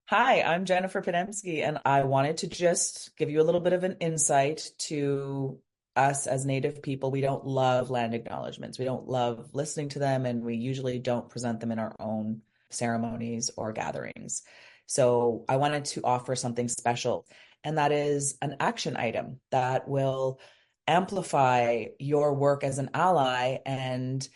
Hi, I'm Jennifer Podemsky, and I wanted to just give you a little bit of an insight to us as Native people. We don't love land acknowledgements. We don't love listening to them, and we usually don't present them in our own ceremonies or gatherings. So I wanted to offer something special, and that is an action item that will amplify your work as an ally and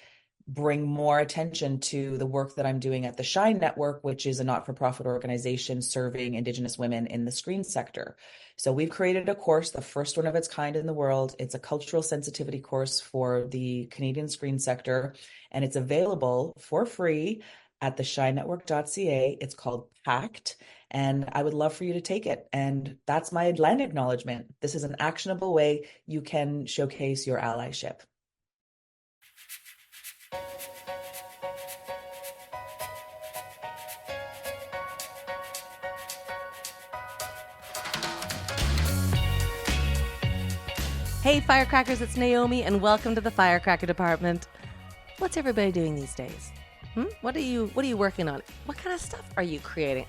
bring more attention to the work that I'm doing at the Shine Network, which is a not-for-profit organization serving Indigenous women in the screen sector. So we've created a course, the first one of its kind in the world. It's a cultural sensitivity course for the Canadian screen sector, and it's available for free at theshinenetwork.ca. It's called Pact, and I would love for you to take it. And that's my land acknowledgement. This is an actionable way you can showcase your allyship. Hey firecrackers, it's Naomi and welcome to the Firecracker Department. What's everybody doing these days? What are you working on? What kind of stuff are you creating?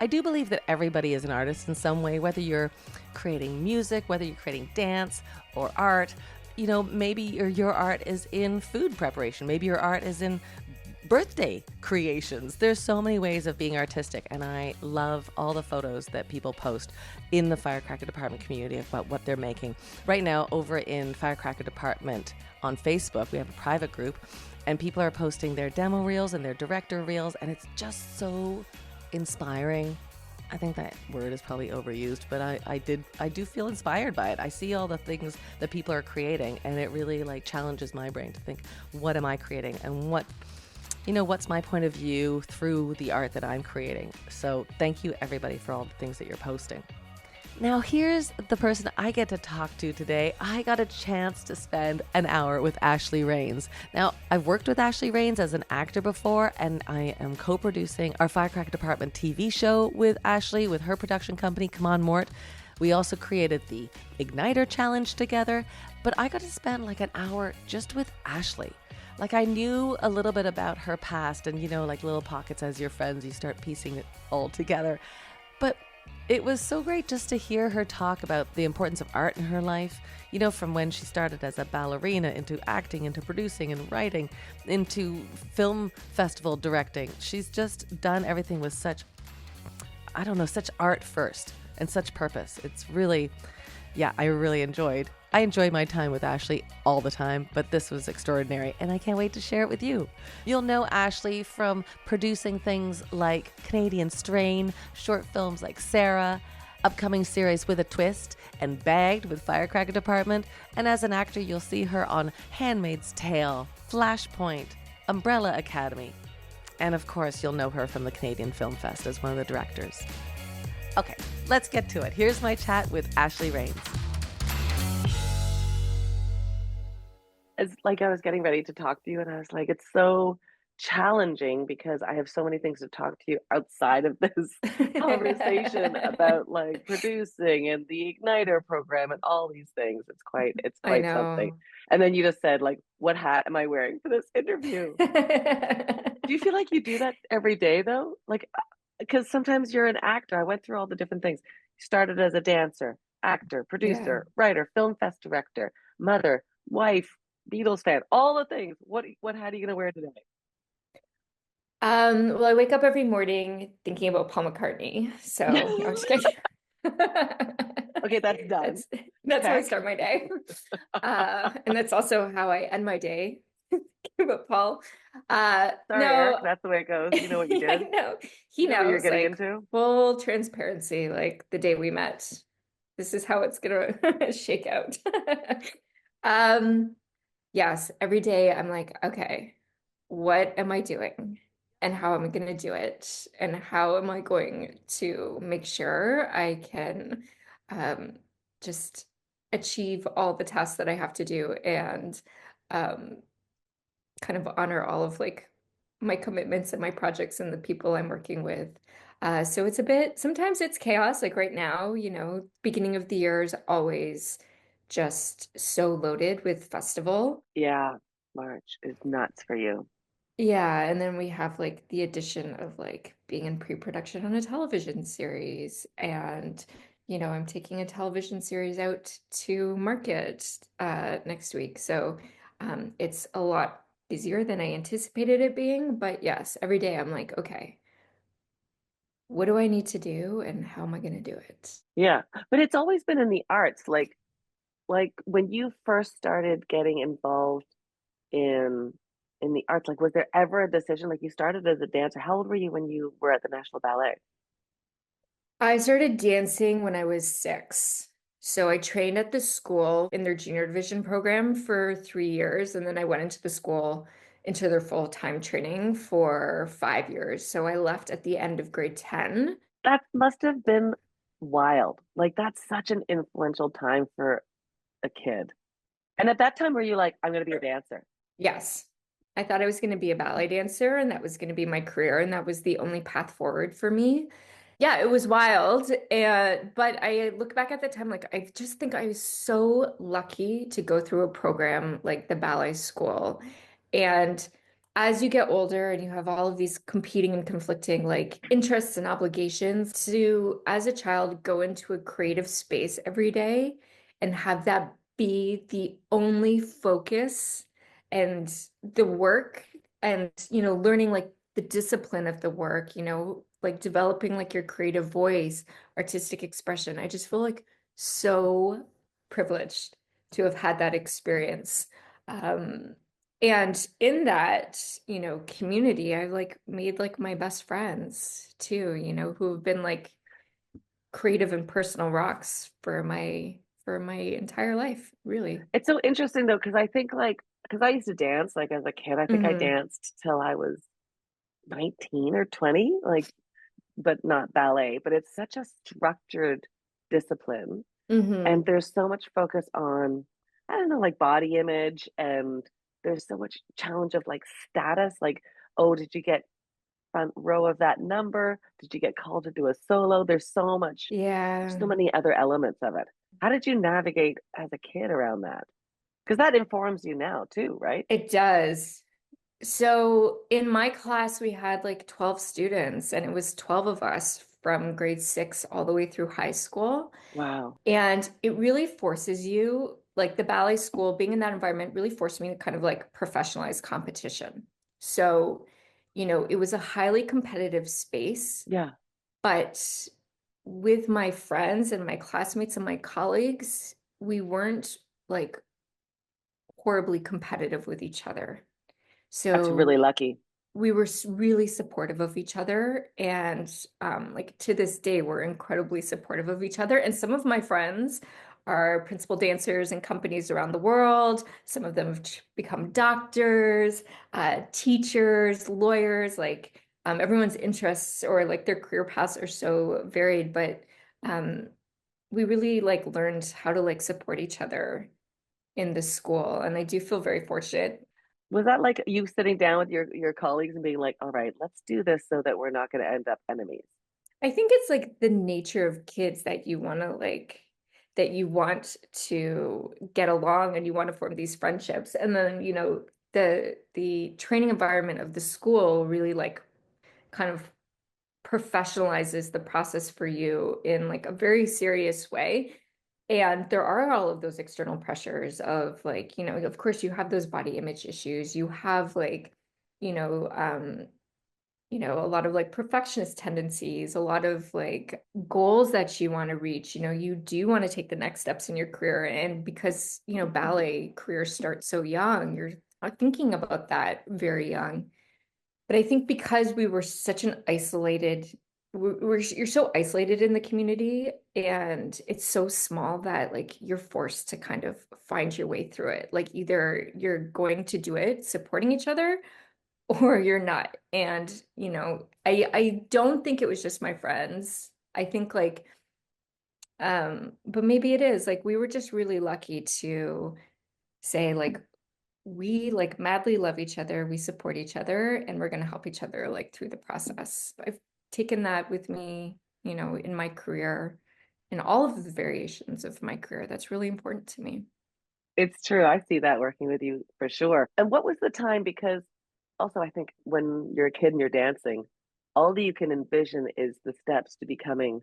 I do believe that everybody is an artist in some way, whether you're creating music, whether you're creating dance or art. You know, maybe your art is in food preparation. Maybe your art is in birthday creations. There's so many ways of being artistic, and I love all the photos that people post in the Firecracker Department community about what they're making. Right now, over in Firecracker Department on Facebook, we have a private group, and people are posting their demo reels and their director reels, and it's just so inspiring. I think that word is probably overused, but I do feel inspired by it. I see all the things that people are creating, and it really challenges my brain to think, what am I creating, and what's my point of view through the art that I'm creating. So thank you everybody for all the things that you're posting. Now here's the person I get to talk to today. I got a chance to spend an hour with Ashleigh Rains. Now, I've worked with Ashleigh Rains as an actor before, and I am co-producing our Firecracker Department TV show with Ashleigh, with her production company, C'mon Mort. We also created the Igniter Challenge together, but I got to spend an hour just with Ashleigh. I knew a little bit about her past and, little pockets as your friends, you start piecing it all together. But it was so great just to hear her talk about the importance of art in her life, from when she started as a ballerina into acting, into producing and writing, into film festival directing. She's just done everything with such art first and such purpose. It's really, I enjoy my time with Ashleigh all the time, but this was extraordinary, and I can't wait to share it with you. You'll know Ashleigh from producing things like Canadian Strain, short films like Sarah, upcoming series With a Twist, and Bagged with Firecracker Department, and as an actor, you'll see her on Handmaid's Tale, Flashpoint, Umbrella Academy, and of course, you'll know her from the Canadian Film Fest as one of the directors. Okay, let's get to it. Here's my chat with Ashleigh Rains. It's like I was getting ready to talk to you, and I was like, it's so challenging because I have so many things to talk to you outside of this conversation about producing and the Igniter program and all these things. It's I quite something. know. And then you just said, what hat am I wearing for this interview? Do you feel like you do that every day though? Because sometimes you're an actor. I went through all the different things. You started as a dancer, actor, Yeah. producer, writer, film fest director, mother, wife, Beatles fan, all the things. What hat are you gonna wear today? Well, I wake up every morning thinking about Paul McCartney. So no, I'm just kidding. Okay, that's done. That's how I Check. start my day. And that's also how I end my day. Thinking about Paul. Sorry, Eric, No, that's the way it goes. You know what you I did? know. He You know what you're knows, getting into? full transparency, the day we met. This is how it's gonna shake out. Um, yes, every day I'm like, okay, what am I doing? And how am I going to do it? And how am I going to make sure I can um, just achieve all the tasks that I have to do and um, kind of honor all of my commitments and my projects and the people I'm working with. So it's a bit, sometimes it's chaos. Like right now, beginning of the year is always just so loaded with festival. Yeah, March is nuts for you. Yeah, and then we have like the addition of like being in pre-production on a television series. And, I'm taking a television series out to market next week. So it's a lot busier than I anticipated it being. But yes, every day I'm like, okay, what do I need to do and how am I going to do it? Yeah. But it's always been in the arts. Like when you first started getting involved in the arts, like was there ever a decision? Like you started as a dancer. How old were you when you were at the National Ballet? I started dancing when I was 6. So I trained at the school in their junior division program for 3 years, and then I went into the school into their full-time training for 5 years. So I left at the end of grade 10. That must have been wild. Like that's such an influential time for a kid. And at that time, were you like, I'm going to be a dancer? Yes. I thought I was going to be a ballet dancer and that was going to be my career and that was the only path forward for me. Yeah, it was wild. And but I look back at the time like I just think I was so lucky to go through a program like the ballet school. And as you get older and you have all of these competing and conflicting like interests and obligations to as a child go into a creative space every day and have that be the only focus and the work and learning like the discipline of the work, like developing like your creative voice, artistic expression. I just feel like so privileged to have had that experience. um and in that community, I've like made like my best friends too, who have been like creative and personal rocks for my entire life, really. It's so interesting though, because I think like, because I used to dance like as a kid. I think I Hmm. danced till I was 19 or 20, like, but not ballet. But it's such a structured discipline. And Hmm. there's so much focus on, I don't know, like body image. And there's so much challenge of like status. Like, oh, did you get front row of that number? Did you get called to do a solo? There's Yeah, so many other elements of it. How did you navigate as a kid around that? Because that informs you now too, right? it does. So in my class, we had like 12 students, and it was 12 of us from grade 6 all the way through high school. Wow. And it really forces you, like the ballet school, being in that environment really forced me to kind of like professionalize competition. So, it was a highly competitive space, Yeah. but with my friends and my classmates and my colleagues, we weren't like horribly competitive with each other. That's really So lucky. we were really supportive of each other. And like to this day, we're incredibly supportive of each other. And some of my friends are principal dancers in companies around the world. Some of them have become doctors, teachers, lawyers, like everyone's interests or like their career paths are so varied. But um, we really like learned how to like support each other in the school. And I do feel very fortunate. Was that like you sitting down with your colleagues and being like, all right, let's do this so that we're not going to end up enemies? I think it's like the nature of kids that you want to like that you want to get along and you want to form these friendships. And then, the training environment of the school really like kind of professionalizes the process for you in like a very serious way. And there are all of those external pressures of like, of course you have those body image issues. You have like, you know, um, a lot of like perfectionist tendencies, a lot of like goals that you want to reach. You do want to take the next steps in your career. And because, ballet careers start so young, you're thinking about that very young. But I think because we were such an isolated, you're so isolated in the community and it's so small that like you're forced to kind of find your way through it. Like either you're going to do it supporting each other or you're not. And, I don't think it was just my friends. I think like, but maybe it is like we were just really lucky to say like we like madly love each other, we support each other, and we're gonna help each other like through the process. I've taken that with me, in my career, in all of the variations of my career. That's really important to me. It's true. I see that working with you for sure. And what was the time? Because also, I think when you're a kid and you're dancing, all that you can envision is the steps to becoming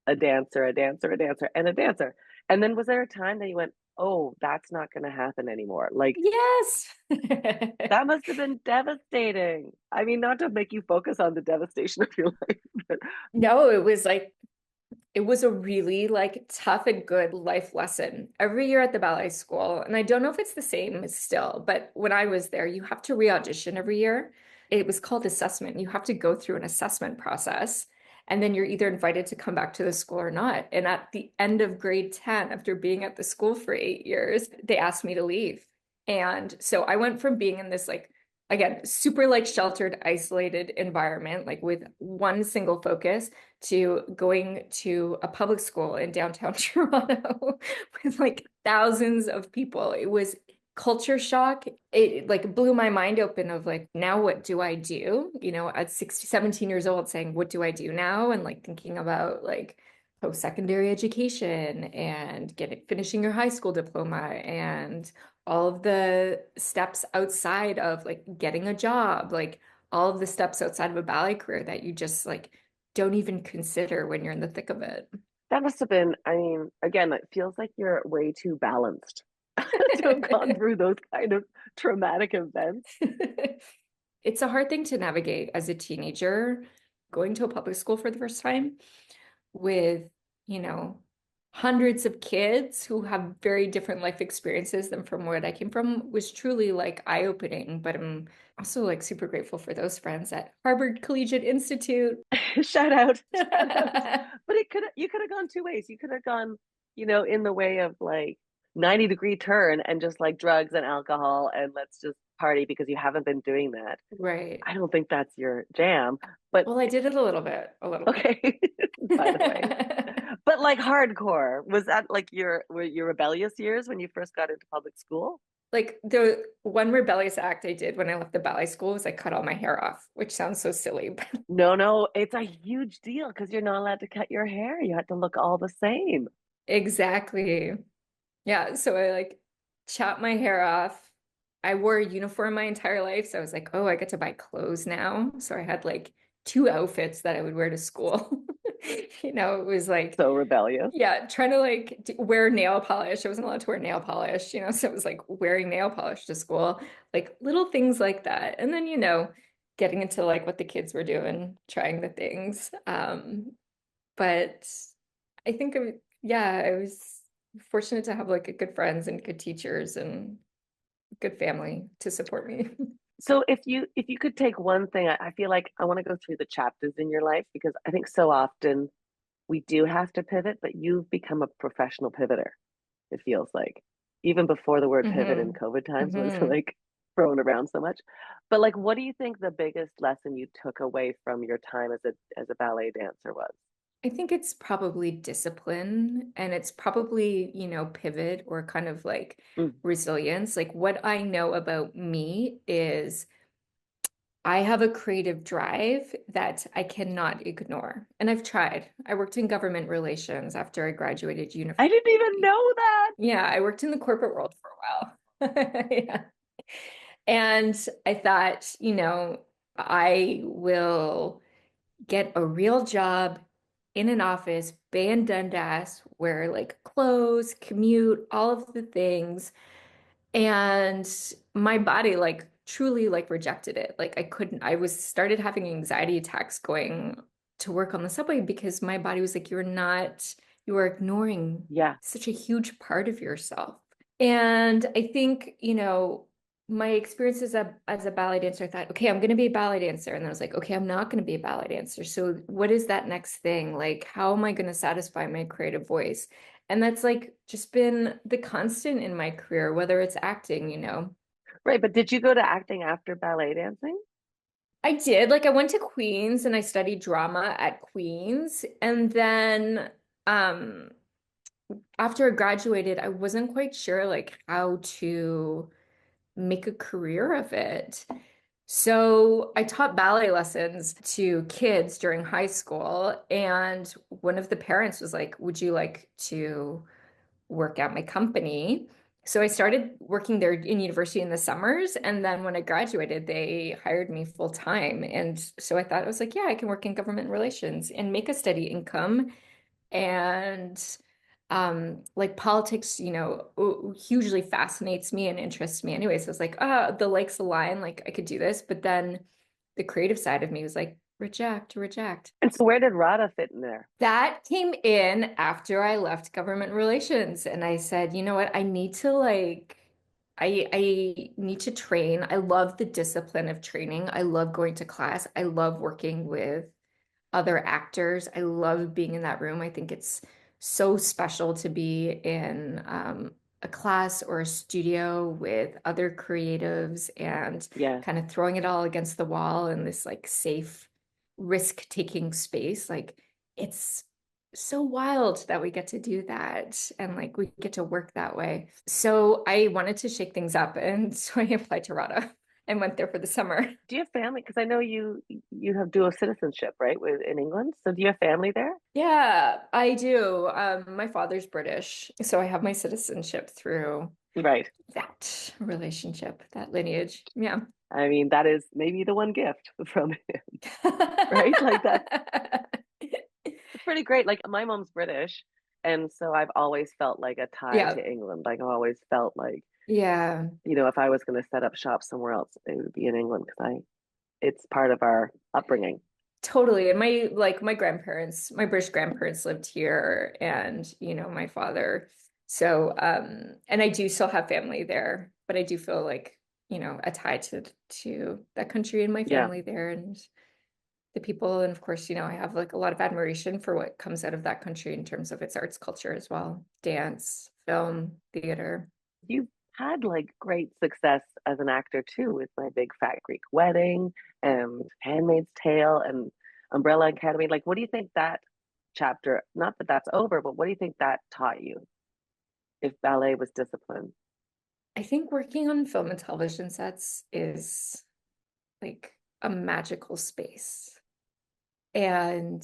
a dancer, a dancer, a dancer, and a dancer. And then was there a time that you went, oh, that's not going to happen anymore? Like Yes. that must have been devastating. I mean, not to make you focus on the devastation of your life, but No, it was a really like tough and good life lesson every year at the ballet school. And I don't know if it's the same still, but when I was there, you have to re-audition every year. It was called assessment. You have to go through an assessment process. And then you're either invited to come back to the school or not. And at the end of grade 10, after being at the school for 8 years, they asked me to leave. And so I went from being in this like again, super like sheltered, isolated environment, like with one single focus to going to a public school in downtown Toronto with like thousands of people. It was culture shock. It like blew my mind open of like, now what do I do? You know, at 60, 17 years old saying, what do I do now? And like thinking about like post-secondary education and finishing your high school diploma and all of the steps outside of like getting a job, like all of the steps outside of a ballet career that you just like don't even consider when you're in the thick of it. that must have been, I mean, again, it feels like you're way too balanced to have gone through those kind of traumatic events. It's a hard thing to navigate as a teenager, going to a public school for the first time with, you know, hundreds of kids who have very different life experiences than from where I came from was truly like eye-opening. But I'm also like super grateful for those friends at Harvard Collegiate Institute. Shout out, shout out. But you could have gone two ways. You could have gone, in the way of like 90-degree turn and just like drugs and alcohol and let's just party because you haven't been doing that. Right. I don't think that's your jam, but Well, I did it a little bit, okay, by the way. But like hardcore, was that like were your rebellious years when you first got into public school? Like the one rebellious act I did when I left the ballet school was I cut all my hair off, which sounds so silly, but No, no, it's a huge deal because you're not allowed to cut your hair. You have to look all the same. exactly. Yeah, so I like chopped my hair off. I wore a uniform my entire life, so I was like, oh, I get to buy clothes now. So I had like two outfits that I would wear to school. You know, it was like, So rebellious. yeah, trying to like wear nail polish. I wasn't allowed to wear nail polish, so it was like wearing nail polish to school, like little things like that. And then, getting into like what the kids were doing, trying the things. But I think, yeah, I was fortunate to have like good friends and good teachers and good family to support me. So if you could take one thing, I feel like I want to go through the chapters in your life because I think so often we do have to pivot, but you've become a professional pivoter, it feels like. Even before the word pivot in Hmm. COVID times was Hmm. like thrown around so much. But like what do you think the biggest lesson you took away from your time as a ballet dancer was? I think it's probably discipline and it's probably, pivot or kind of like Mm, resilience. Like what I know about me is I have a creative drive that I cannot ignore. And I've tried. I worked in government relations after I graduated I university. didn't even know that. Yeah, I worked in the corporate world for a while. Yeah. And I thought, I will get a real job in an office, Bay and Dundas, wear like clothes, commute, all of the things. And my body like truly like rejected it. Like I couldn't, I was started having anxiety attacks going to work on the subway because my body was like, you are ignoring Yeah. such a huge part of yourself. And I think, my experience as a ballet dancer, I thought, okay, I'm going to be a ballet dancer. And then I was like, okay, I'm not going to be a ballet dancer. So what is that next thing? Like, how am I going to satisfy my creative voice? And that's like just been the constant in my career, whether it's acting. Right, but did you go to acting after ballet dancing? I did. Like I went to Queens and I studied drama at Queens. And then after I graduated, I wasn't quite sure like how to make a career of it. So I taught ballet lessons to kids during high school, and one of the parents was like, "Would you like to work at my company?" So I started working there in university in the summers. And then when I graduated, they hired me full time. And so I thought, I was like, yeah, I can work in government relations and make a steady income. And like politics, hugely fascinates me and interests me anyway. So I was like, the likes align, like I could do this. But then the creative side of me was like, reject, reject. And so where did Rada fit in there? That came in after I left government relations. And I said, you know what? I need to I need to train. I love the discipline of training. I love going to class. I love working with other actors. I love being in that room. I think it's so special to be in a class or a studio with other creatives and Yeah. kind of throwing it all against the wall in this like safe, risk-taking space. Like it's so wild that we get to do that and like we get to work that way. So I wanted to shake things up, and so I applied to RADA and went there for the summer. Do you have family? Because I know you have dual citizenship, right, in England. So do you have family there? Yeah, I do. My father's British, so I have my citizenship through Right. that relationship, that lineage. Yeah. I mean, that is maybe the one gift from him, right? Like that. It's pretty great. Like my mom's British, and so I've always felt like a tie Yeah. to England. Like I've always felt like, Yeah. if I was going to set up shop somewhere else, it would be in England because it's part of our upbringing. Totally. And my grandparents, my British grandparents lived here, and my father. So and I do still have family there, but I do feel like, a tie to that country and my Yeah. family there and the people. And of course, I have like a lot of admiration for what comes out of that country in terms of its arts culture as well. Dance, film, theater. You've had like great success as an actor too with My Big Fat Greek Wedding and Handmaid's Tale and Umbrella Academy. Like, what do you think that chapter, not that that's over, but what do you think that taught you if ballet was discipline? I think working on film and television sets is like a magical space. And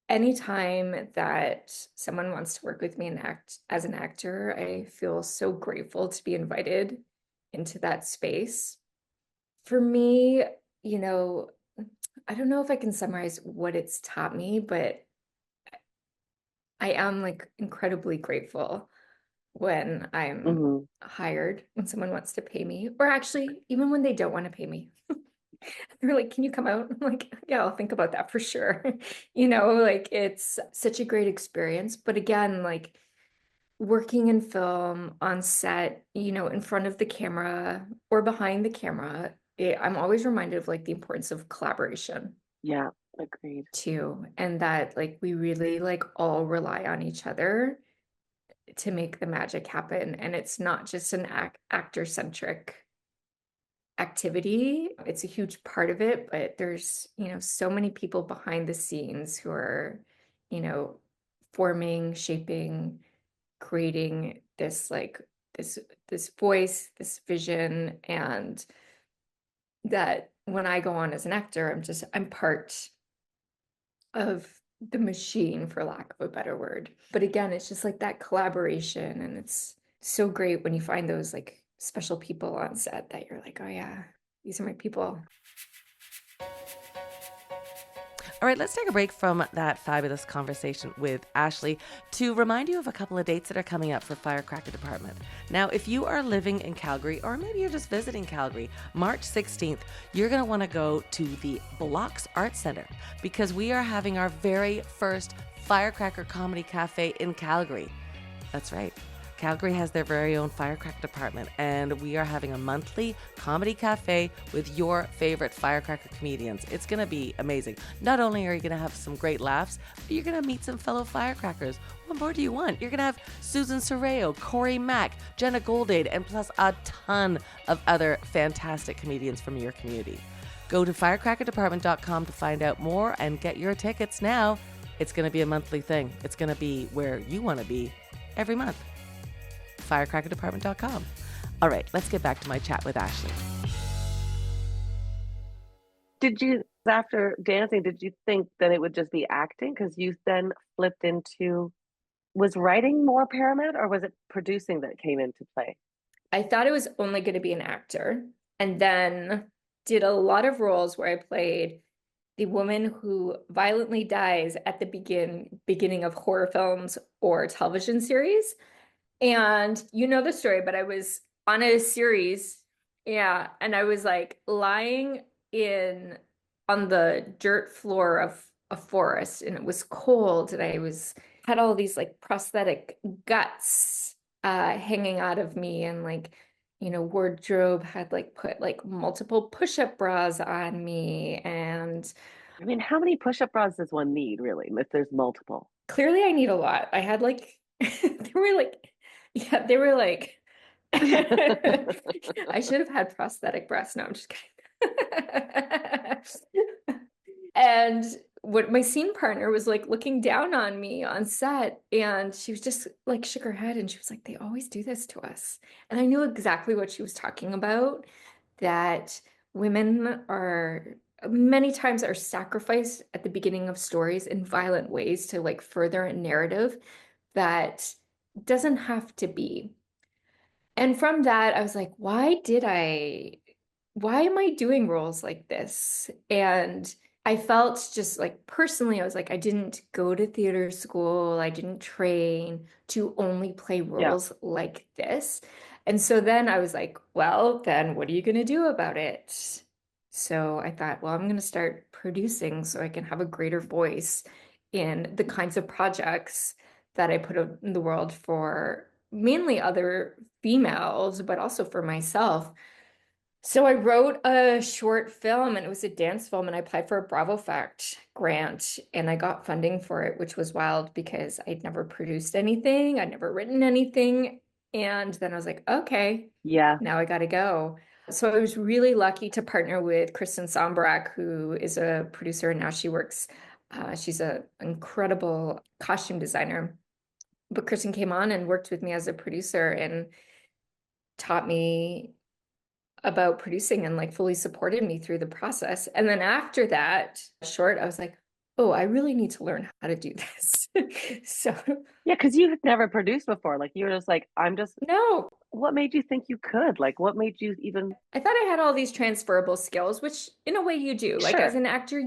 anytime that someone wants to work with me and act as an actor, I feel so grateful to be invited into that space. For me, I don't know if I can summarize what it's taught me, but I am like incredibly grateful when I'm Hmm. hired, when someone wants to pay me, or actually, even when they don't want to pay me. They're like, can you come out? I'm like, yeah, I'll think about that for sure. Like it's such a great experience. But again, like working in film on set, in front of the camera or behind the camera, I'm always reminded of like the importance of collaboration Yeah, agreed. too. And that like we really like all rely on each other to make the magic happen. And it's not just an actor-centric activity. It's a huge part of it, but there's, so many people behind the scenes who are, you know, forming, shaping, creating this like this voice, this vision, and that when I go on as an actor, I'm part of the machine, for lack of a better word. But again, it's just like that collaboration, and it's so great when you find those like special people on set that you're like, oh yeah, these are my people. All right, let's take a break from that fabulous conversation with Ashleigh to remind you of a couple of dates that are coming up for Firecracker Department. Now, if you are living in Calgary, or maybe you're just visiting Calgary, March 16th, you're going to want to go to the Blocks Arts Center because we are having our very first Firecracker Comedy Cafe in Calgary. That's right. Calgary has their very own Firecracker Department, and we are having a monthly comedy cafe with your favorite Firecracker comedians. It's going to be amazing. Not only are you going to have some great laughs, but you're going to meet some fellow Firecrackers. What more do you want? You're going to have Susan Sorreo, Corey Mack, Jenna Goldade, and plus a ton of other fantastic comedians from your community. Go to firecrackerdepartment.com to find out more and get your tickets now. It's going to be a monthly thing. It's going to be where you want to be every month. firecrackerdepartment.com. All right, let's get back to my chat with Ashleigh. Did you, after dancing, did you think that it would just be acting? Because you then flipped into Was writing more paramount, or was it producing that came into play? I thought I was only going to be an actor, and then did a lot of roles where I played the woman who violently dies at the beginning of horror films or television series. And you know the story, but I was on a series, yeah, and I was like lying in on the dirt floor of a forest, and it was cold, and I was had all these like prosthetic guts hanging out of me, and like, wardrobe had like put like multiple push-up bras on me, and I mean, how many push-up bras does one need, really, if there's multiple? clearly I need a lot. I had like they were like, yeah, they were like I should have had prosthetic breasts. No, I'm just kidding. And what my scene partner was like looking down on me on set, and she was just like shook her head, and she was like, they always do this to us. And I knew exactly what she was talking about, that women are many times are sacrificed at the beginning of stories in violent ways to like further a narrative that doesn't have to be. And from that, I was like, why am I doing roles like this? And I felt just like personally, I was like, I didn't go to theater school. I didn't train to only play Yeah. roles like this. And so then I was like, well, then what are you going to do about it? So I thought, well, I'm going to start producing so I can have a greater voice in the kinds of projects that I put in the world for mainly other females, but also for myself. So I wrote a short film, and it was a dance film, and I applied for a Bravo Fact grant, and I got funding for it, which was wild because I'd never produced anything, I'd never written anything. And then I was like, okay, Yeah. now I got to go. So I was really lucky to partner with Kristen Sombarak, who is a producer, and now she works, she's an incredible costume designer. But Kristen came on and worked with me as a producer and taught me about producing and like fully supported me through the process. And then after that short, I was like, oh, I really need to learn how to do this. So Yeah, because you had never produced before. Like you were just like, I'm just, no, what made you think you could? Like, what made you even, I thought I had all these transferable skills, which in a way you do. Like as sure. an actor,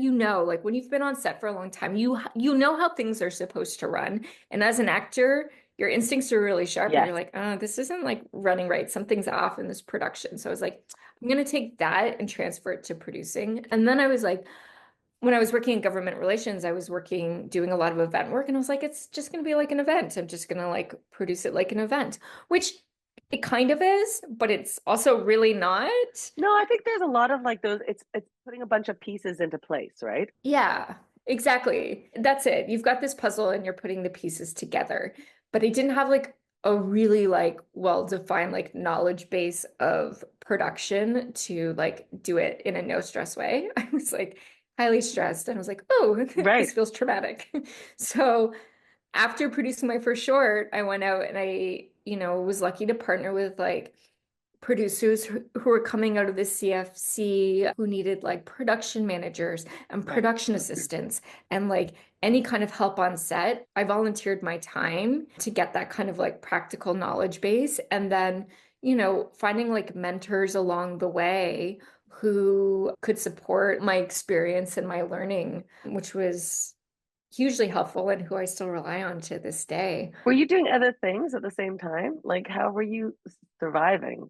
like when you've been on set for a long time, you know how things are supposed to run. And as an actor, your instincts are really sharp, and Yes. you're like, oh, this isn't like running right. Something's off in this production. So I was like, I'm gonna take that and transfer it to producing. And then I was like, when I was working in government relations, I was doing a lot of event work, and I was like, it's just going to be like an event. I'm just going to like produce it like an event, which it kind of is, but it's also really not. No, I think there's a lot of like those, it's putting a bunch of pieces into place, right? Yeah, exactly. That's it. You've got this puzzle and you're putting the pieces together, but it didn't have like a really like well-defined like knowledge base of production to like do it in a no stress way. I was like highly stressed, and I was like, oh, Right. this feels traumatic. So after producing my first short, I went out and was lucky to partner with like producers who were coming out of the CFC, who needed like production managers and Right. production assistants and like any kind of help on set. I volunteered my time to get that kind of like practical knowledge base. And then, finding like mentors along the way who could support my experience and my learning, which was hugely helpful, and who I still rely on to this day. Were you doing other things at the same time? Like, how were you surviving?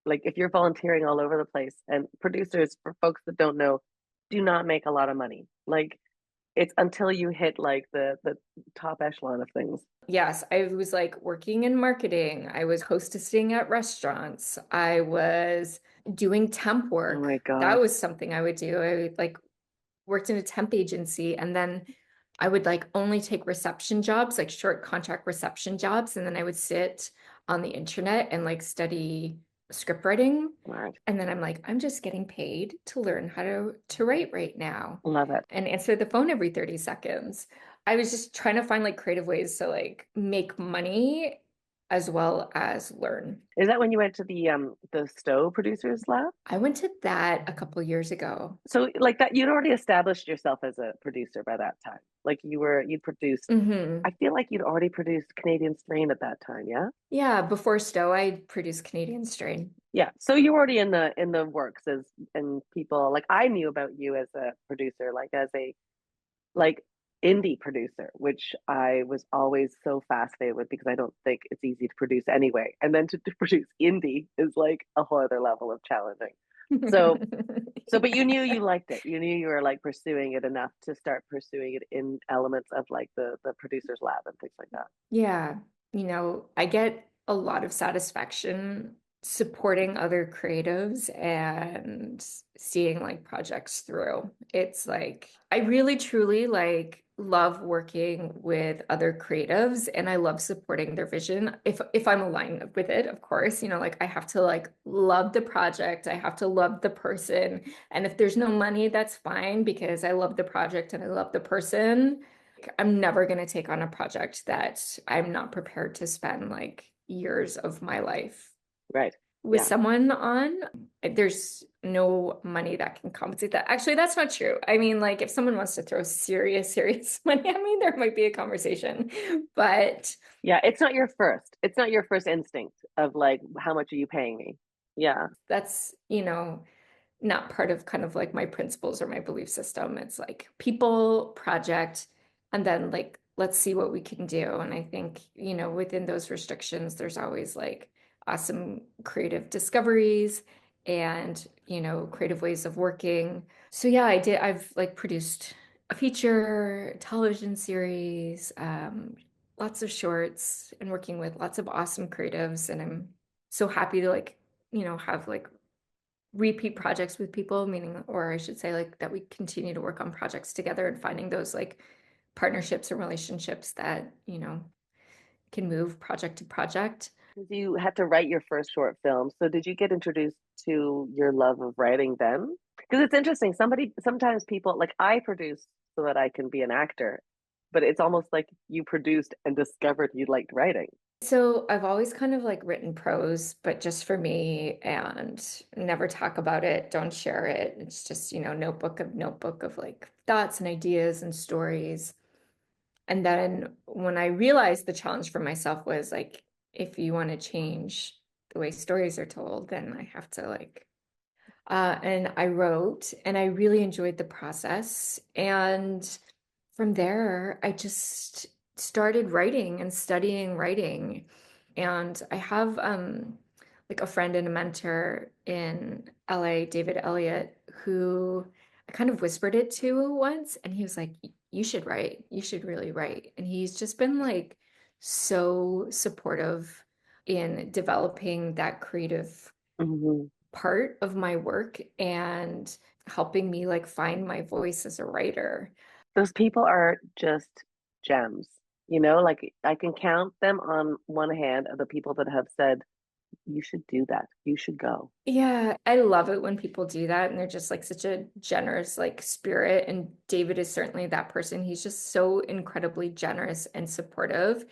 Like, if you're volunteering all over the place, and producers, for folks that don't know, do not make a lot of money. Like, it's until you hit like the top echelon of things. Yes, I was like working in marketing. I was hostessing at restaurants. I was doing temp Oh work. my That God. was something I would do. I like worked in a temp agency, and then I would like only take reception jobs, like short contract reception jobs. And then I would sit on the internet and like study script writing. Right. And then I'm like, I'm just getting paid to learn how to write right now Love it. and answer the phone every 30 seconds. I was just trying to find like creative ways to like make money as well as learn. Is that when you went to the Stowe Producers Lab? I went to that a couple years ago. So like that, you'd already established yourself as a producer by that time. Like you'd produced, Hmm. I feel like you'd already produced Canadian Strain at that time, yeah? Yeah, before Stowe, I produced Canadian Strain. Yeah. So you were already in the works as and people like I knew about you as a producer, like as a like indie producer, which I was always so fascinated with because I don't think it's easy to produce anyway. And then to produce indie is like a whole other level of challenging. So but you knew you liked it. You knew you were like pursuing it enough to start pursuing it in elements of like the producers lab and things like that. Yeah, I get a lot of satisfaction supporting other creatives and seeing like projects through. It's like I really truly like love working with other creatives and I love supporting their vision if I'm aligned with it, of course. Like I have to like love the project, I have to love the person, and if there's no money, that's fine because I love the project and I love the person. I'm never going to take on a project that I'm not prepared to spend like years of my life Right. with Yeah. someone on. There's no money that can compensate that. Actually, that's not true. I mean, like if someone wants to throw serious, serious money at me, there might be a conversation. But Yeah, it's not your first. It's not your first instinct of like how much are you paying me? Yeah. that's, not part of kind of like my principles or my belief system. It's like people, project, and then like let's see what we can do. And I think, within those restrictions, there's always like awesome creative discoveries and, creative ways of working. So yeah, I've like produced a feature, television series, lots of shorts and working with lots of awesome creatives. And I'm so happy to like, have like repeat projects with people, meaning, or I should say, like that we continue to work on projects together and finding those like partnerships and relationships that, can move project to project. You had to write your first short film. So did you get introduced to your love of writing then? Because it's interesting. Sometimes people like I produce so that I can be an actor, but it's almost like you produced and discovered you liked writing. So I've always kind of like written prose, but just for me and never talk about it, don't share it. It's just, notebook of like thoughts and ideas and stories. And then when I realized the challenge for myself was like, if you want to change the way stories are told, then I have to like, and I wrote and I really enjoyed the process. And from there, I just started writing and studying writing. And I have like a friend and a mentor in LA, David Elliott, who I kind of whispered it to once, and he was like, "You should write. You should really write." And he's just been like so supportive in developing that creative Mhm. part of my work and helping me like find my voice as a writer. Those people are just gems. You know, like I can count them on one hand of the people that have said, you should do that. You should go. Yeah, I love it when people do that and they're just like such a generous like spirit, and David is certainly that person. He's just so incredibly generous and supportive.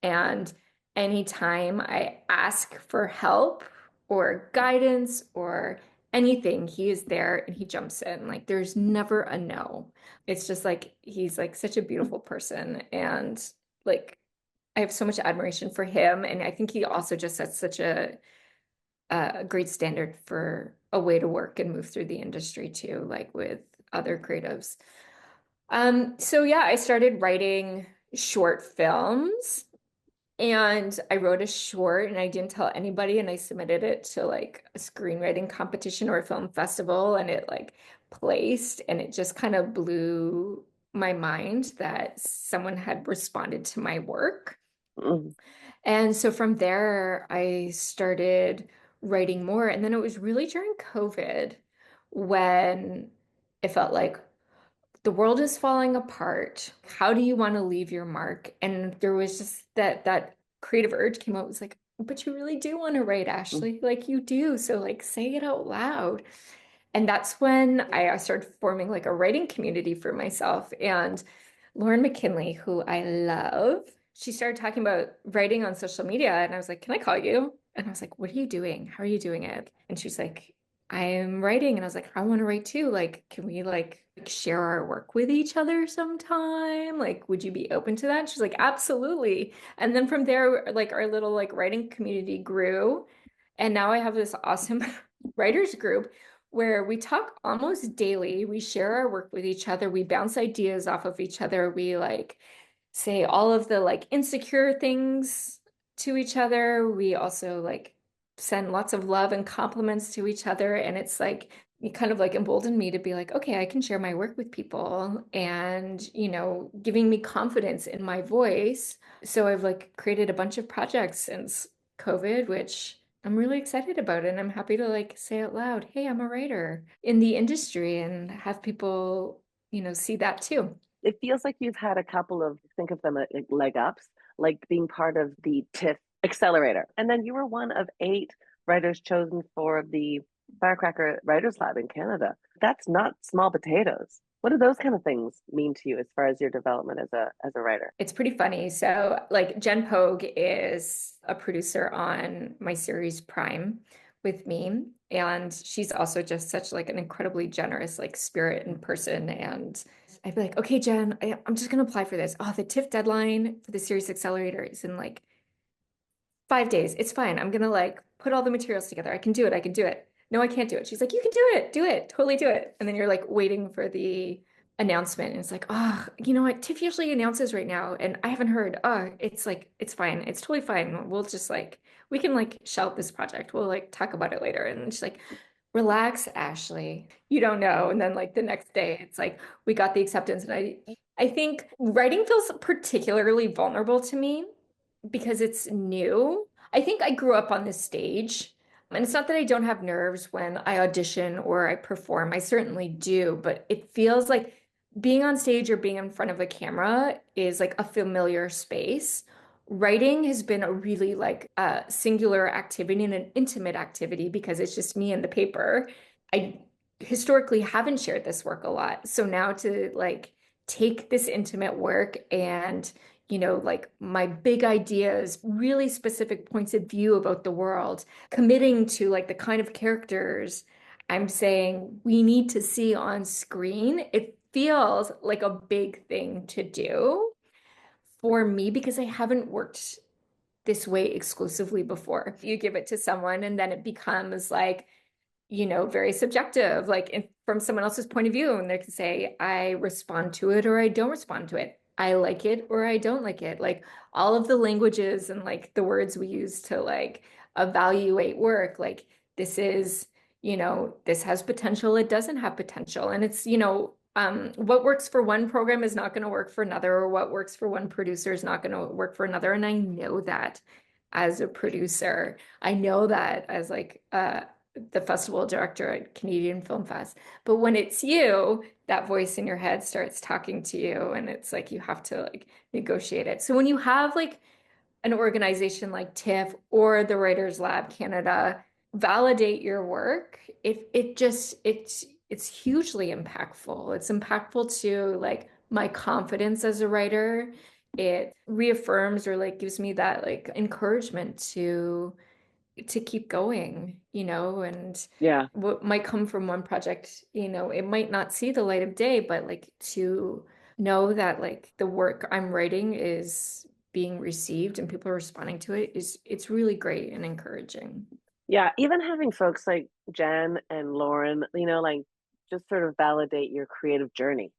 And anytime I ask for help or guidance or anything, he is there and he jumps in. Like there's never a no. It's just like he's like such a beautiful person, and like I have so much admiration for him, and I think he also just sets such a great standard for a way to work and move through the industry too, like with other creatives. So yeah, I started writing short films and I wrote a short and I didn't tell anybody, and I submitted it to like a screenwriting competition or a film festival, and it like placed, and it just kind of blew my mind that someone had responded to my work. Mm. And so from there, I started writing more. And then it was really during COVID when it felt like the world is falling apart. How do you want to leave your mark? And there was just that creative urge came out. It was like, but you really do want to write, Mm. Ashleigh. Like you do. So like say it out loud. And that's when I started forming like a writing community for myself. And Lauren McKinley, who I love, she started talking about writing on social media. And I was like, can I call you? And I was like, what are you doing? How are you doing it? And she's like, I'm writing. And I was like, I want to write too. Like, can we like share our work with each other sometime? Like, would you be open to that? And she's like, absolutely. And then from there, like our little like writing community grew. And now I have this awesome writers group where we talk almost daily. We share our work with each other. We bounce ideas off of each other. We like say all of the like insecure things to each other. We also like send lots of love and compliments to each other. And it's like, it kind of like emboldened me to be like, okay, I can share my work with people and, giving me confidence in my voice. So I've like created a bunch of projects since COVID, which I'm really excited about. And I'm happy to like say out loud, hey, I'm a writer in the industry and have people, see that too. It feels like you've had a couple of, think of them like leg ups, like being part of the TIFF accelerator. And then you were one of 8 writers chosen for the Firecracker Writers Lab in Canada. That's not small potatoes. What do those kind of things mean to you as far as your development as a writer? It's pretty funny. So, like, Jen Pogue is a producer on my series Prime with me, and she's also just such like an incredibly generous like spirit and person. And I'd be like, okay, Jen, I'm just gonna apply for this. Oh, the TIFF deadline for the series accelerator is in like 5 days. It's fine. I'm gonna like put all the materials together. I can do it. I can do it. No, I can't do it. She's like, you can do it. Do it. Totally do it. And then you're like waiting for the announcement. And it's like, oh, you know what? Tiff usually announces right now. And I haven't heard. Oh, it's like, it's fine. It's totally fine. We'll just like, we can like shelve this project. We'll like talk about it later. And she's like, relax, Ashleigh. You don't know. And then like the next day, it's like, we got the acceptance. And I think writing feels particularly vulnerable to me because it's new. I think I grew up on this stage. And it's not that I don't have nerves when I audition or I perform. I certainly do, but it feels like being on stage or being in front of a camera is like a familiar space. Writing has been a really like singular activity and an intimate activity because it's just me and the paper. I historically haven't shared this work a lot. So now to like take this intimate work and like my big ideas, really specific points of view about the world, committing to like the kind of characters I'm saying we need to see on screen. It feels like a big thing to do for me because I haven't worked this way exclusively before. You give it to someone and then it becomes like, very subjective, like from someone else's point of view. And they can say, I respond to it or I don't respond to it. I like it or I don't like it. Like all of the languages and like the words we use to like evaluate work, like this is, this has potential, it doesn't have potential. And it's, what works for one program is not going to work for another, or what works for one producer is not going to work for another. And I know that as a producer, I know that as like the festival director at Canadian Film Fest. But when it's you, that voice in your head starts talking to you and it's like you have to like negotiate it. So when you have like an organization like TIFF or the Writers Lab Canada validate your work, it's hugely impactful. It's impactful to like my confidence as a writer. It reaffirms or like gives me that like encouragement to keep going, and Yeah. what might come from one project, it might not see the light of day, but like to know that like the work I'm writing is being received and people are responding to it it's really great and encouraging. Yeah, even having folks like Jen and Lauren, like just sort of validate your creative journey.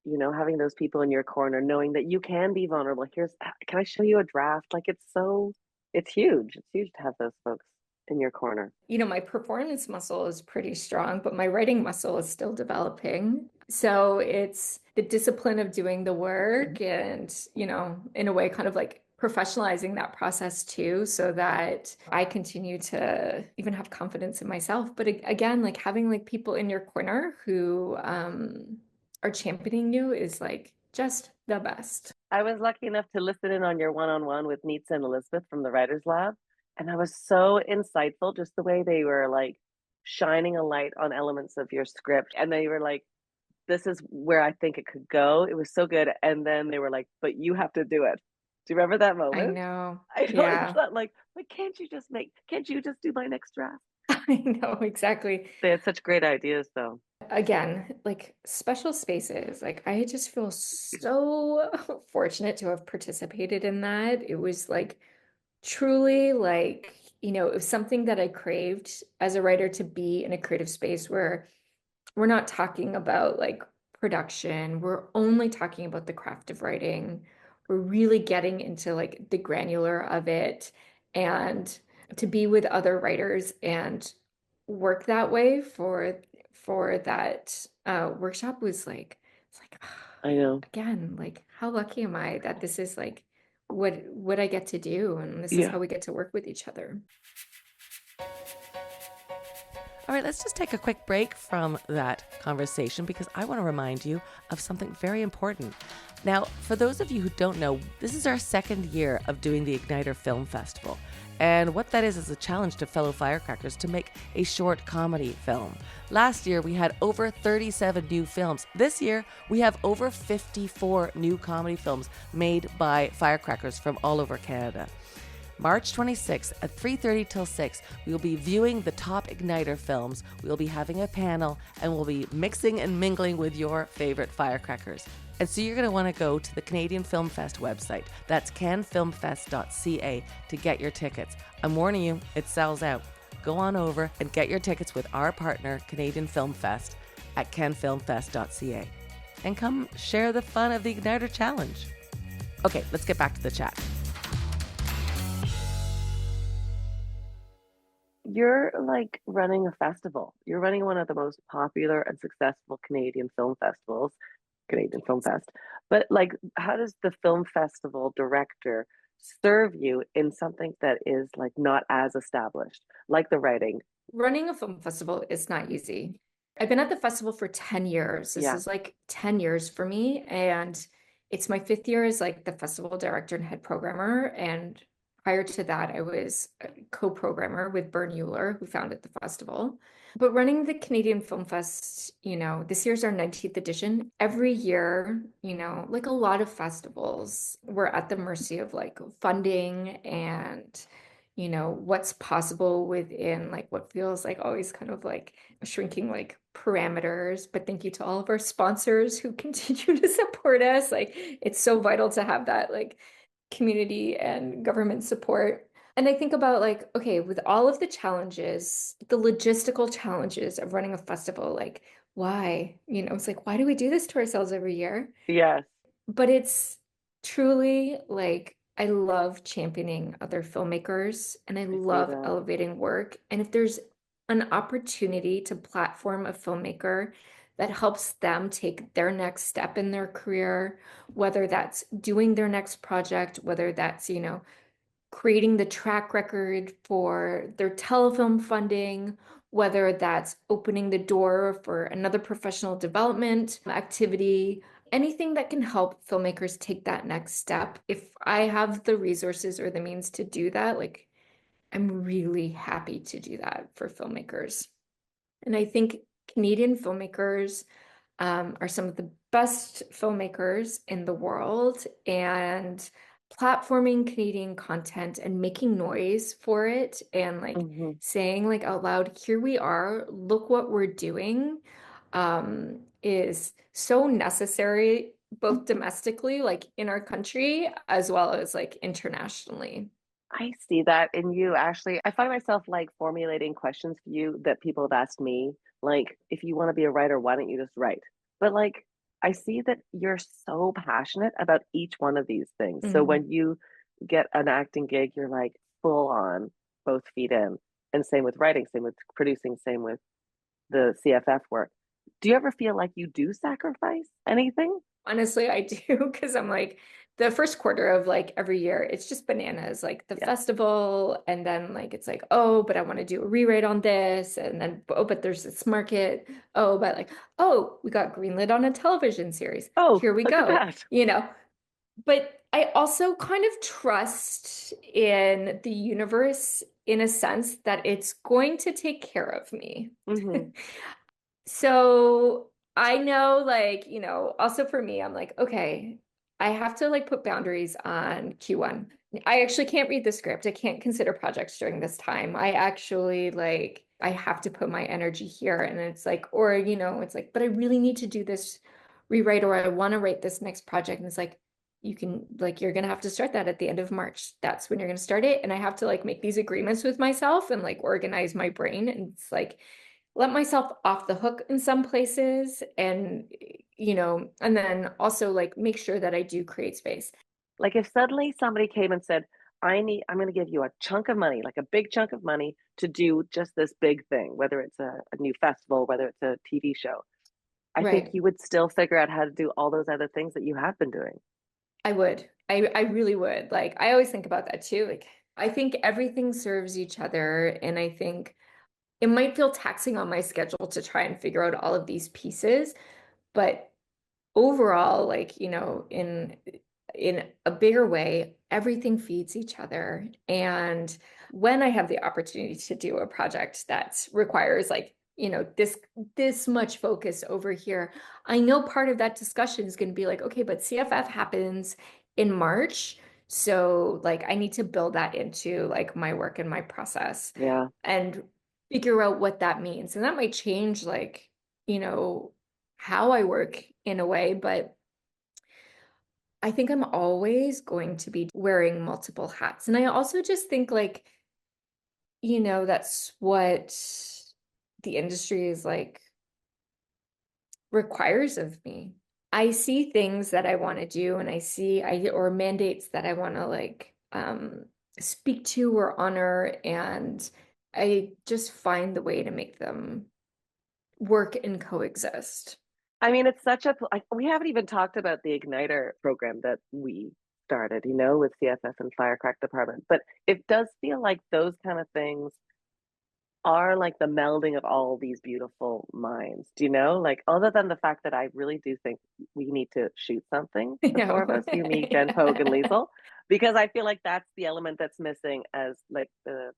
Having those people in your corner, knowing that you can be vulnerable. Can I show you a draft? Like it's huge. It's huge to have those folks in your corner. My performance muscle is pretty strong, but my writing muscle is still developing. So it's the discipline of doing the work and, in a way, kind of like professionalizing that process too, so that I continue to even have confidence in myself. But again, like having like people in your corner who are championing you is like just the best. I was lucky enough to listen in on your one-on-one with Neetza and Elizabeth from the Writers Lab. And I was so insightful, just the way they were like shining a light on elements of your script. And they were like, this is where I think it could go. It was so good. And then they were like, but you have to do it. Do you remember that I moment? know. I know it's Yeah. not like, can't you just do my next draft? I know exactly. They had such great ideas though. Again, like special spaces, like I just feel so fortunate to have participated in that. It was like truly like, it was something that I craved as a writer to be in a creative space where we're not talking about like production. We're only talking about the craft of writing. We're really getting into like the granular of it and to be with other writers and work that way for that workshop was like it's like I know. again, like how lucky am I that this is like what I get to do and this is Yeah. how we get to work with each other. All right, let's just take a quick break from that conversation because I want to remind you of something very important. Now, for those of you who don't know, this is our second year of doing the Igniter Film Festival. And what that is a challenge to fellow firecrackers to make a short comedy film. Last year, we had over 37 new films. This year, we have over 54 new comedy films made by firecrackers from all over Canada. March 26th at 3:30 till 6, we will be viewing the top Igniter films. We'll be having a panel and we'll be mixing and mingling with your favorite firecrackers. And so you're going to want to go to the Canadian Film Fest website. That's canfilmfest.ca to get your tickets. I'm warning you, it sells out. Go on over and get your tickets with our partner, Canadian Film Fest, at canfilmfest.ca. And come share the fun of the Igniter Challenge. Okay, let's get back to the chat. You're like running a festival. You're running one of the most popular and successful Canadian film festivals, Canadian Film Fest. But like, how does the film festival director serve you in something that is like not as established, like the writing? Running a film festival is not easy. I've been at the festival for 10 years. This Yeah. is like 10 years for me. And it's my fifth year as like the festival director and head programmer. And prior to that, I was a co-programmer with Bern Euler, who founded the festival. But running the Canadian Film Fest, this year's our 19th edition. Every year, like a lot of festivals, we're at the mercy of like funding and what's possible within like what feels like always kind of like shrinking like parameters. But thank you to all of our sponsors who continue to support us. Like it's so vital to have that like community and government support. And I think about like, okay, with all of the challenges, the logistical challenges of running a festival, like why? It's like, why do we do this to ourselves every year? Yes. But it's truly like I love championing other filmmakers and I I see love that. elevating work. And if there's an opportunity to platform a filmmaker that helps them take their next step in their career, whether that's doing their next project, whether that's, creating the track record for their telefilm funding, whether that's opening the door for another professional development activity, anything that can help filmmakers take that next step. If I have the resources or the means to do that, like I'm really happy to do that for filmmakers. And I think Canadian filmmakers are some of the best filmmakers in the world, and platforming Canadian content and making noise for it and like Hmm. saying like out loud, here we are, look what we're doing, is so necessary both domestically, like in our country, as well as like internationally. I see that in you, Ashley. I find myself like formulating questions for you that people have asked me. Like, if you want to be a writer, why don't you just write? But like, I see that you're so passionate about each one of these things. So Mhm. when you get an acting gig, you're like full on, both feet in. And same with writing, same with producing, same with the CFF work. Do you ever feel like you do sacrifice anything? Honestly, I do because I'm like the first quarter of like every year, it's just bananas, like the Yeah. festival, and then like it's like, oh, but I want to do a rewrite on this, and then oh, but there's this market. Oh, but like, oh, we got greenlit on a television series. Oh, Here we look at go, that. But I also kind of trust in the universe in a sense that it's going to take care of me. Hmm. So I know, like, also for me, I'm like, okay, I have to like put boundaries on Q1. I actually can't read the script. I can't consider projects during this time. I actually like, I have to put my energy here. And it's like, or, you know, it's like, but I really need to do this rewrite, or I want to write this next project. And it's like, you can, like, you're going to have to start that at the end of March. That's when you're going to start it. And I have to like make these agreements with myself and like organize my brain. And it's like, let myself off the hook in some places, and you know, and then also like make sure that I do create space. Like if suddenly somebody came and said, I'm going to give you a chunk of money, like a big chunk of money to do just this big thing, whether it's a new festival, whether it's a TV show. I think Right. you would still figure out how to do all those other things that you have been doing. I would. I really would. Like I always think about that too. Like I think everything serves each other, and I think it might feel taxing on my schedule to try and figure out all of these pieces, but overall, like, you know, in a bigger way, everything feeds each other. And when I have the opportunity to do a project that requires like, you know, this much focus over here, I know part of that discussion is going to be like, okay, but CFF happens in March. So like I need to build that into like my work and my process Yeah. and figure out what that means. And that might change like, you know, how I work in a way, but I think I'm always going to be wearing multiple hats. And I also just think like, you know, that's what the industry is like requires of me. I see things that I want to do, and or mandates that I want to like speak to or honor, and I just find the way to make them work and coexist. I mean, it's such a, like, we haven't even talked about the Igniter program that we started, with CFF and Firecrack Department. But it does feel like those kind of things are like the melding of all these beautiful minds. Do you know? Like, other than the fact that I really do think we need to shoot something, You the four know? of us, you, me, Jen, Pogue, and Yeah. Liesel, because I feel like that's the element that's missing as like that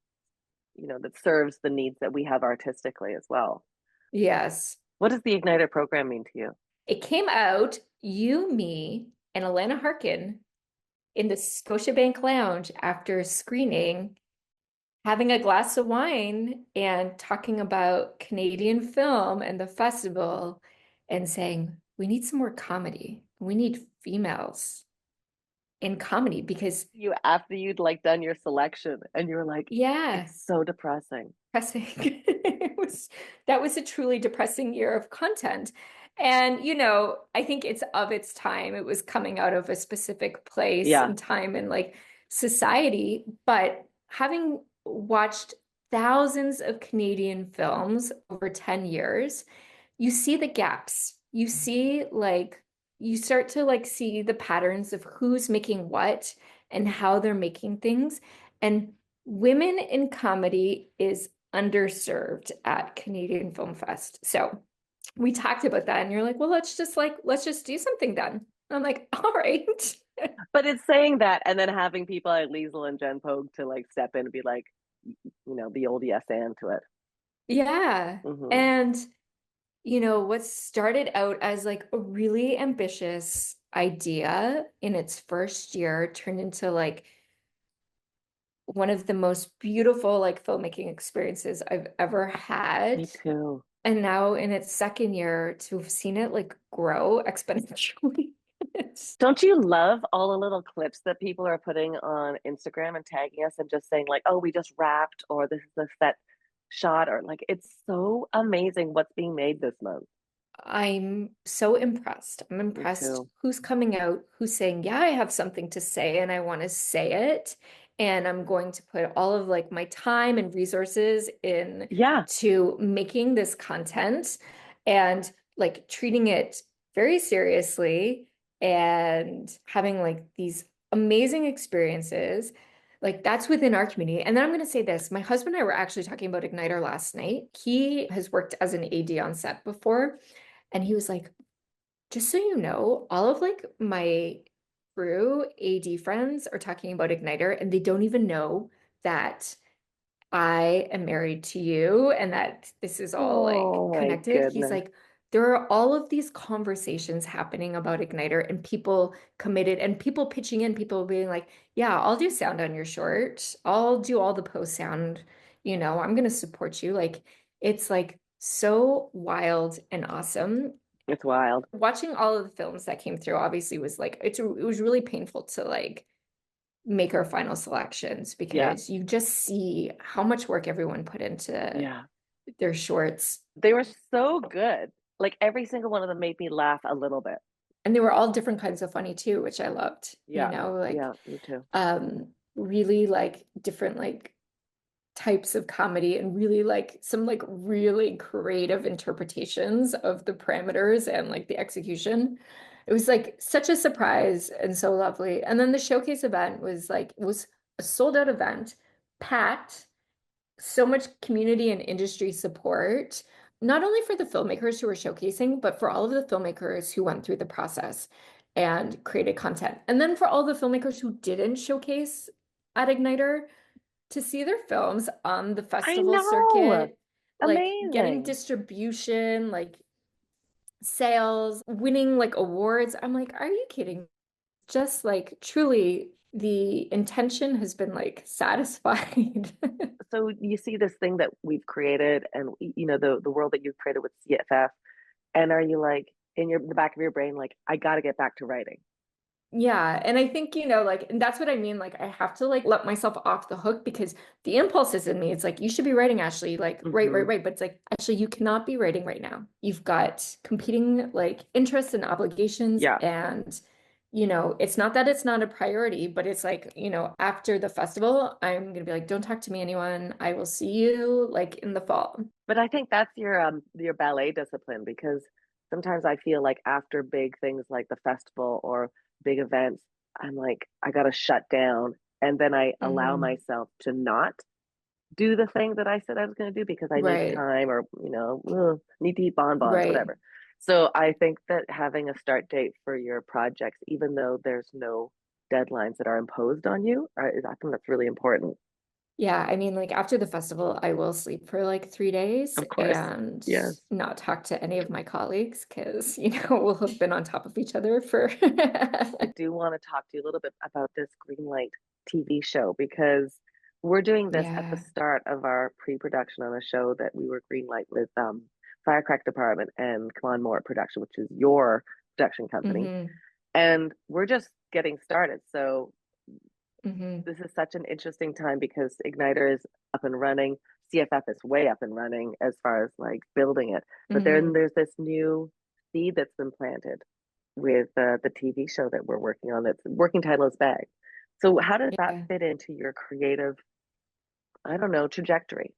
serves the needs that we have artistically as well. Yes. What does the Igniter program mean to you? It came out, you, me, and Alana Harkin in the Scotiabank Lounge after screening, having a glass of wine and talking about Canadian film and the festival and saying, we need some more comedy. We need females in comedy because, You after you'd like done your selection and you're like, yeah, it's so depressing. depressing. That was a truly depressing year of content. And, you know, I think it's of its time. It was coming out of a specific place Yeah, and time and like society. But having watched thousands of Canadian films over 10 years, you see the gaps. You see like you start to like see the patterns of who's making what and how they're making things. And women in comedy is underserved at Canadian Film Fest. So we talked about that and you're like, well, let's just do something then. And I'm like, all right. but it's saying that and then having people like Liesel and Jen Pogue to like step in and be like, the old yes and to it. Yeah. Hmm. And you know, what started out as like a really ambitious idea in its first year turned into like one of the most beautiful like filmmaking experiences I've ever had. Me too. And now in its second year to have seen it like grow exponentially. It's Don't you love all the little clips that people are putting on Instagram and tagging us and just saying like, oh, we just wrapped, or this is the set shot, or like it's so amazing what's being made this month. I'm so impressed. I'm Me impressed too. who's coming out, who's saying, yeah, I have something to say and I want to say it. And I'm going to put all of like my time and resources in Yeah. to making this content and like treating it very seriously and having like these amazing experiences. Like that's within our community. And then I'm going to say this, my husband and I were actually talking about Igniter last night. He has worked as an AD on set before. And he was like, just so you know, all of like my crew AD friends are talking about Igniter and they don't even know that I am married to you and that this is all like Oh my connected. He's goodness. like, there are all of these conversations happening about Igniter and people committed and people pitching in, people being like, yeah, I'll do sound on your short. I'll do all the post sound, I'm going to support you. Like, it's like so wild and awesome. It's wild. Watching all of the films that came through obviously was like, it was really painful to like make our final selections Yeah. because you just see how much work everyone put into Yeah. their shorts. They were so good. Like every single one of them made me laugh a little bit. And they were all different kinds of funny too, which I loved, Yeah. like Yeah, me too. really like different like types of comedy and really like some like really creative interpretations of the parameters and like the execution. It was like such a surprise and so lovely. And then the showcase event was a sold out event, packed, so much community and industry support, not only for the filmmakers who were showcasing, but for all of the filmmakers who went through the process and created content. And then for all the filmmakers who didn't showcase at Igniter to see their films on the I festival know. circuit, like getting Amazing. distribution, like sales, winning like awards. I'm like, are you kidding? Just like truly the intention has been like satisfied. So you see this thing that we've created and the world that you've created with CFF, and are you like in the back of your brain like I got to get back to writing? Yeah, and I think, like, and that's what I mean. Like, I have to like let myself off the hook because the impulse is in me. It's like, you should be writing, Ashleigh, like, right, Hmm. right, right. But it's like, actually, you cannot be writing right now. You've got competing like interests and obligations. Yeah. And, it's not that it's not a priority, but it's like, after the festival, I'm gonna be like, don't talk to me, anyone. I will see you like in the fall. But I think that's your ballet discipline, because sometimes I feel like after big things like the festival or big events, I'm like, I gotta shut down. And then I allow Hmm. myself to not do the thing that I said I was gonna do because I need Right, time, or, need to eat bonbons, right. whatever. So I think that having a start date for your projects, even though there's no deadlines that are imposed on you, I think that's really important. Yeah, I mean, like after the festival, I will sleep for like 3 days Of course. and Yes. not talk to any of my colleagues because, we'll have been on top of each other for. I do want to talk to you a little bit about this Greenlight TV show, because we're doing this at the Yeah. start of our pre-production on a show that we were Greenlight with Firecrack Department and C'mon Mort Production, which is your production company. Hmm. And we're just getting started. So Hmm. this is such an interesting time because Igniter is up and running. CFF is way up and running as far as like building it. But then Hmm. there's this new seed that's been planted with the TV show that we're working on. That's working title is Bag. So how does that Yeah. fit into your creative, I don't know, trajectory?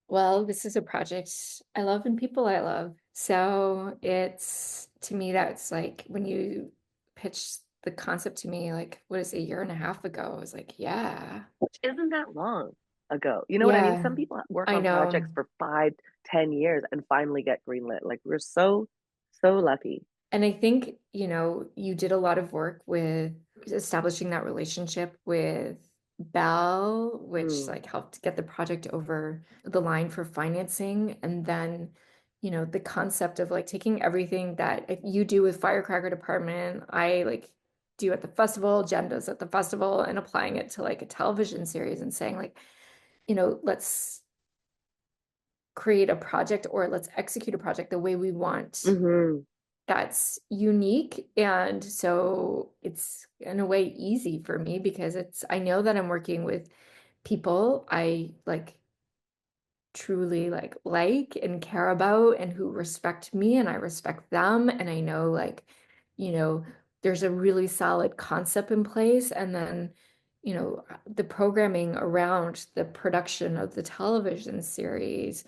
Well, this is a project I love and people I love. So it's to me, that's like when you pitched the concept to me, like, what is it, a year and a half ago? I was like, yeah, Which isn't that long ago. You know what I mean? yeah, Some people work I on projects know. for 5, 10 years and finally get greenlit. Like we're so, so lucky. And I think, you did a lot of work with establishing that relationship with Bell, which Mm. like helped get the project over the line for financing. And then, the concept of like taking everything that you do with Firecracker Department, I like do at the festival, Jen does at the festival, and applying it to like a television series and saying like, let's create a project or let's execute a project the way we want Hmm. that's unique. And so it's in a way easy for me because I know that I'm working with people I like truly like and care about and who respect me and I respect them. And I know you know, there's a really solid concept in place. And then, the programming around the production of the television series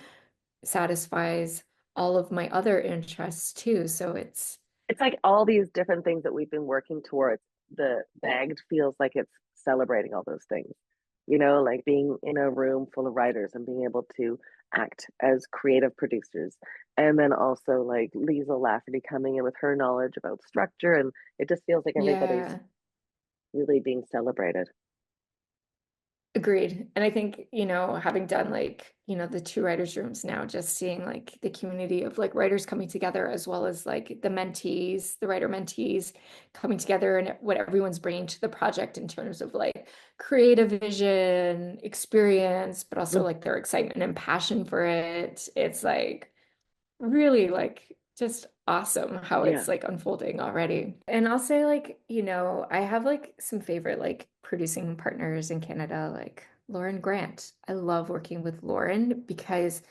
satisfies all of my other interests too. So It's like all these different things that we've been working towards. The bagged feels like it's celebrating all those things, like being in a room full of writers and being able to act as creative producers. And then also like Liesl Lafferty coming in with her knowledge about structure. And it just feels like everybody's yeah. really being celebrated. Agreed. And I think, having done like, the two writers' rooms now, just seeing like the community of like writers coming together, as well as like the mentees, the writer mentees coming together, and what everyone's bringing to the project in terms of like creative vision, experience, but also Mm. like their excitement and passion for it. It's like really like just awesome how Yeah. it's like unfolding already. And I'll say like, I have like some favorite like producing partners in Canada, like Lauren Grant. I love working with Lauren because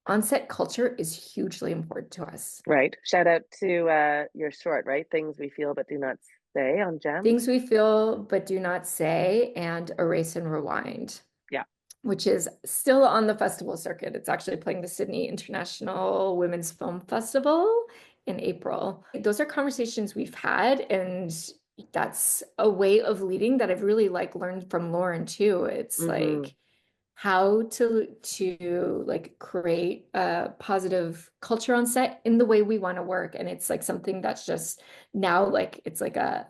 on-set culture is hugely important to us. Right. Shout out to your short, right? Things we feel but do not say on Gems. Things We Feel But Do Not Say and Erase and Rewind, Yeah. which is still on the festival circuit. It's actually playing the Sydney International Women's Film Festival in April. Those are conversations we've had, and that's a way of leading that I've really like learned from Lauren too. It's Mm-hmm. like how to like create a positive culture on set in the way we want to work. And it's like something that's just now like it's like a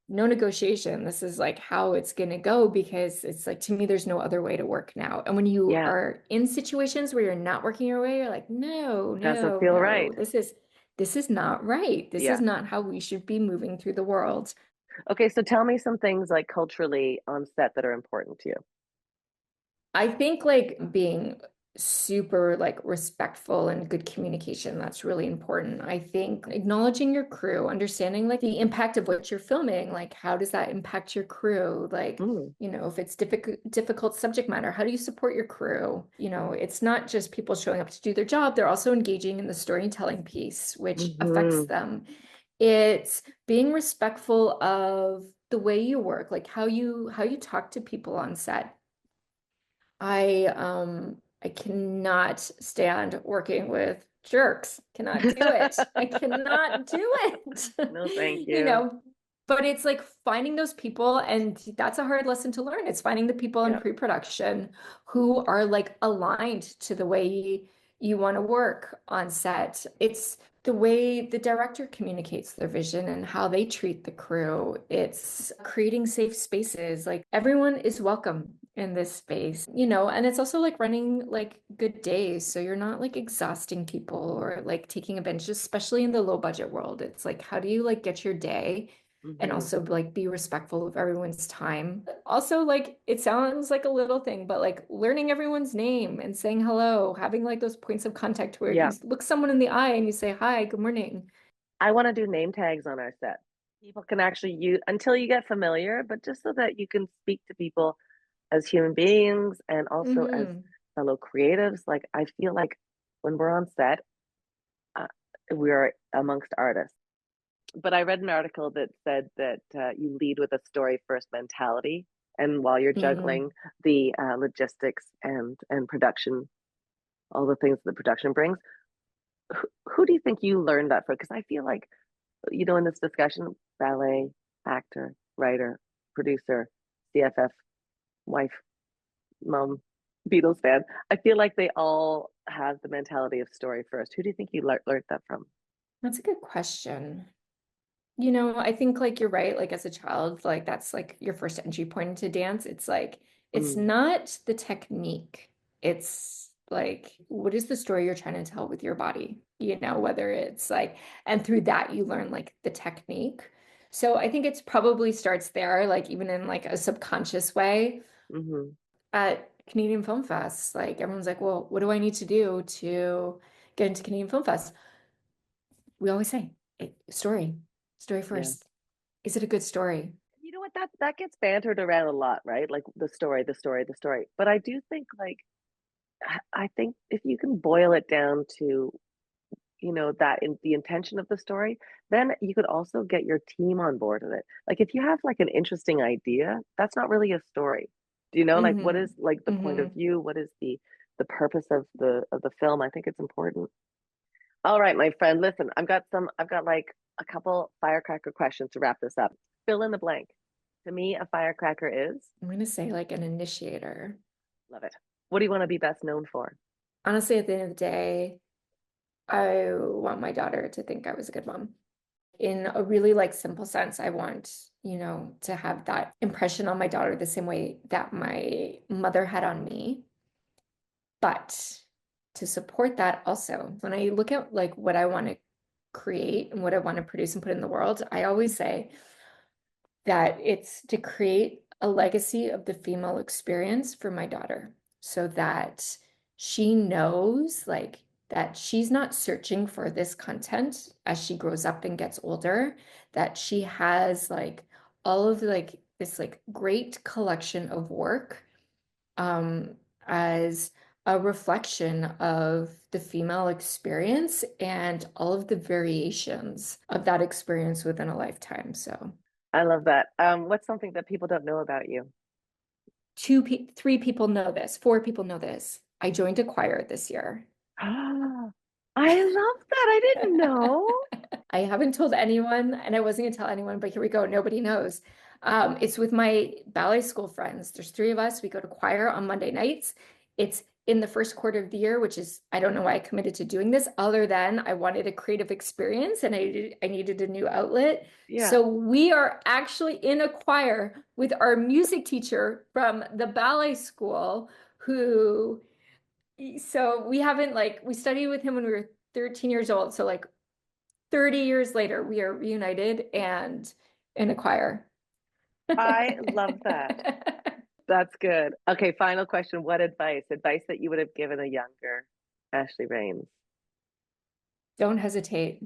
no negotiation. This is like how it's going to go, because it's like to me there's no other way to work now. And when you Yeah. are in situations where you're not working your way, you're like, no, Doesn't no, feel right. no, this is not right. This is Yeah. not how we should be moving through the world. Okay, so tell me some things like culturally on set that are important to you. I think like being super like respectful and good communication, that's really important. I think acknowledging your crew, understanding like the impact of what you're filming, like how does that impact your crew? Like, Mm. if it's difficult subject matter, how do you support your crew? It's not just people showing up to do their job, they're also engaging in the storytelling piece, which affects Mm-hmm. them. It's being respectful of the way you work, like how you talk to people on set. I cannot stand working with jerks. Cannot do it. I cannot do it. No, thank You you. know, but it's like finding those people, and that's a hard lesson to learn. It's finding the people in Yeah. pre-production who are like aligned to the way you want to work on set. It's the way the director communicates their vision and how they treat the crew. It's creating safe spaces. Like everyone is welcome in this space, and it's also like running like good days. So you're not like exhausting people or like taking a bench, especially in the low budget world. It's like, how do you like get your day and Mm-hmm. also like be respectful of everyone's time? Also, like it sounds like a little thing, but like learning everyone's name and saying hello, having like those points of contact where you Yeah. look someone in the eye and you say, hi, good morning. I want to do name tags on our set. People can actually use until you get familiar, but just so that you can speak to people as human beings and also as Hmm. fellow creatives. Like, I feel like when we're on set, uh, we're amongst artists. But I read an article that said that you lead with a story first mentality. And while you're Hmm. juggling the logistics and production, all the things that production brings, who do you think you learned that from? Because I feel like, in this discussion, ballet, actor, writer, producer, CFF, wife, mom, Beatles fan, I feel like they all have the mentality of story first. Who do you think you learned that from? That's a good question. I think like you're right, like as a child, like that's like your first entry point into dance. It's like it's Mm, not the technique. It's like what is the story you're trying to tell with your body? Whether it's like, and through that you learn like the technique. So I think it's probably starts there, like even in like a subconscious way mm-hmm. at Canadian Film Fest. Like everyone's like, well, what do I need to do to get into Canadian Film Fest? We always say, story, story Yeah. first. Is it a good story? You know what? That gets bantered around a lot, right? Like the story, the story, the story. But I do think like I think if you can boil it down to, that in the intention of the story, then you could also get your team on board with it. Like if you have like an interesting idea, that's not really a story. Do you know like what Mm-hmm. is like the point of Mm-hmm. view? What is the purpose of the film? I think it's important. All right, my friend, listen, I've got like a couple firecracker questions to wrap this up. Fill in the blank. To me, a firecracker is, I'm gonna say like an initiator. love it. What do you want to be best known for? Honestly, at the end of the day, I want my daughter to think I was a good mom. In a really like simple sense, I want to have that impression on my daughter the same way that my mother had on me. But to support that also, when I look at like what I want to create and what I want to produce and put in the world, I always say that it's to create a legacy of the female experience for my daughter so that she knows like that she's not searching for this content as she grows up and gets older, that she has like all of like this like great collection of work as a reflection of the female experience and all of the variations of that experience within a lifetime. So I love that. What's something that people don't know about you? three people know this, four people know this. I joined a choir this year. I love that. I didn't know. I haven't told anyone, and I wasn't gonna tell anyone, but here we go. Nobody knows. It's with my ballet school friends. There's three of us. We go to choir on Monday nights. It's in the first quarter of the year, which is, I don't know why I committed to doing this, other than I wanted a creative experience and I needed a new outlet. Yeah. So we are actually in a choir with our music teacher from the ballet school so we haven't like, we studied with him when we were 13 years old. So like 30 years later, we are reunited and in a choir. I love that. That's good. Okay, final question. What advice that you would have given a younger Ashleigh Rains? Don't hesitate.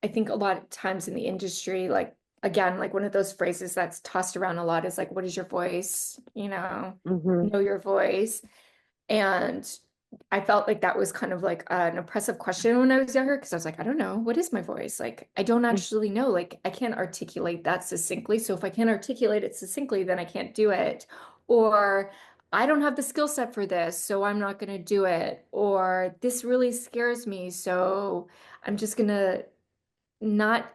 I think a lot of times in the industry, like, again, like one of those phrases that's tossed around a lot is like, what is your voice? Know your voice. And I felt like that was kind of like an oppressive question when I was younger, because I was like, I don't know, what is my voice? Like, I don't actually know. Like, I can't articulate that succinctly. So if I can't articulate it succinctly, then I can't do it. Or I don't have the skill set for this, so I'm not going to do it. Or this really scares me, so I'm just going to not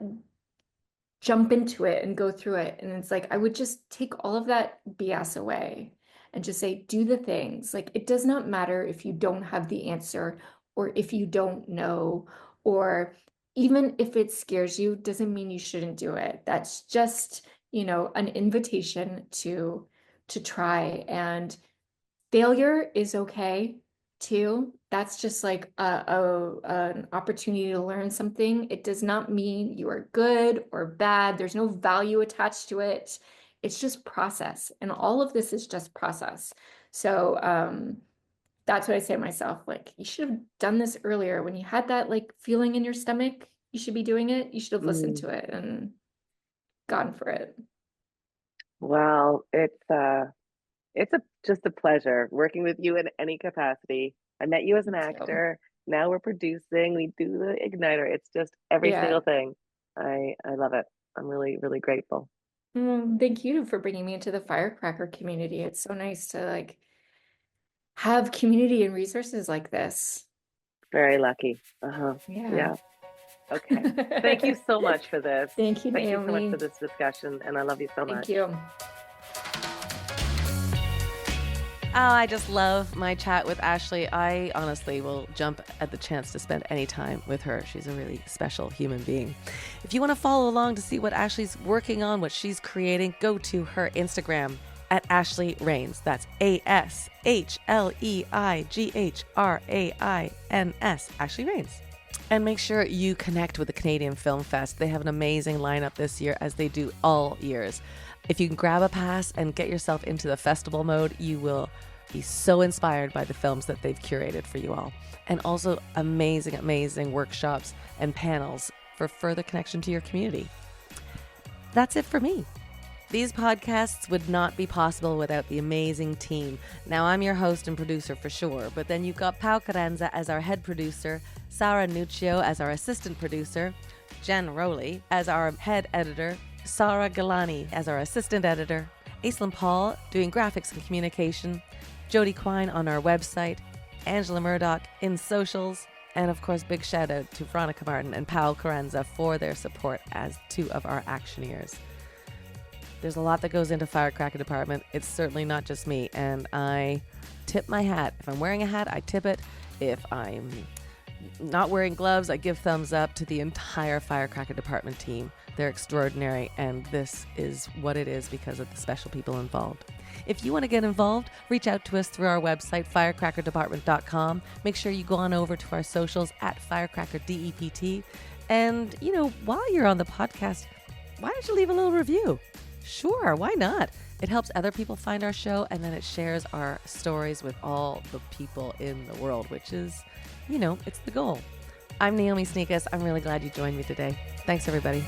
jump into it and go through it. And it's like, I would just take all of that BS away and just say, do the things. Like, it does not matter if you don't have the answer or if you don't know, or even if it scares you, doesn't mean you shouldn't do it. That's just, an invitation to try. And failure is okay too. That's just like an opportunity to learn something. It does not mean you are good or bad. There's no value attached to it. It's just process. And all of this is just process. So that's what I say to myself. Like, you should have done this earlier. When you had that like feeling in your stomach, you should be doing it. You should have listened to it and gone for it. Well, just a pleasure working with you in any capacity. I met you as an actor. Now we're producing. We do the Igniter. It's just every single thing. I love it. I'm really, really grateful. Thank you for bringing me into the firecracker community. It's so nice to like have community and resources like this. Very lucky. Yeah. Okay. Thank you so much for this. Thank you, Naomi. Thank you so much for this discussion, and I love you so much. Thank you. Oh, I just love my chat with Ashleigh. I honestly will jump at the chance to spend any time with her. She's a really special human being. If you want to follow along to see what Ashleigh's working on, what she's creating, go to her Instagram at Ashleigh Rains. That's ASHLEIGHRAINS, Ashleigh Rains. And make sure you connect with the Canadian Film Fest. They have an amazing lineup this year, as they do all years. If you can grab a pass and get yourself into the festival mode, you will be so inspired by the films that they've curated for you all. And also amazing, amazing workshops and panels for further connection to your community. That's it for me. These podcasts would not be possible without the amazing team. Now, I'm your host and producer for sure, but then you've got Pau Carenza as our head producer, Sara Nuccio as our assistant producer, Jen Rowley as our head editor, Sara Galani as our assistant editor, Aislinn Paul doing graphics and communication, Jody Quine on our website, Angela Murdoch in socials, and of course, big shout out to Veronica Martin and Pau Carenza for their support as two of our actioneers. There's a lot that goes into Firecracker Department. It's certainly not just me, and I tip my hat. If I'm wearing a hat, I tip it. If I'm not wearing gloves, I give thumbs up to the entire Firecracker Department team They're extraordinary, and this is what it is because of the special people involved. If you want to get involved, reach out to us through our website, firecrackerdepartment.com. Make sure you go on over to our socials at firecrackerdept. And, while you're on the podcast, why don't you leave a little review? Sure, why not? It helps other people find our show, and then it shares our stories with all the people in the world, which is, it's the goal. I'm Naomi Sneakus. I'm really glad you joined me today. Thanks, everybody.